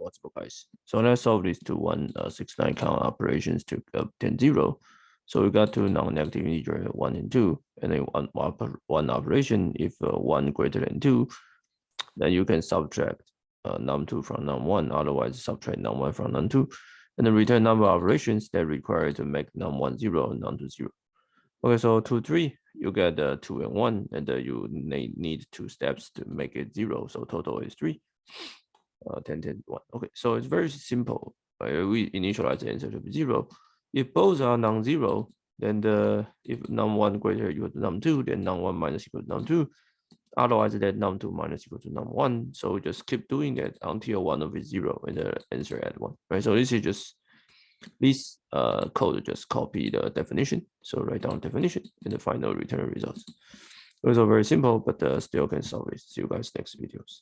possible, guys. So let's solve these two 169 count operations to obtain 0. So we got two non-negative integer 1 and 2, and then one operation. If 1 greater than 2, then you can subtract num2 from num1, otherwise subtract num1 from num2, and then return number of operations that require to make num1 0 and num2 0. Okay, so 2, 3, you get 2 and 1, and you need 2 steps to make it 0. So total is 3. 10, 10, 1. Okay, so it's very simple. We initialize the answer to be 0. If both are non-zero, then if num1 greater equal to num2, then num1 minus equal to num2. Otherwise, that num2 minus equal to num1. So we just keep doing that until one of it is 0 and the answer at 1. Right. So this is just this code just copy the definition. So write down definition and the final return results. It was very simple, but still can solve it. See you guys next videos.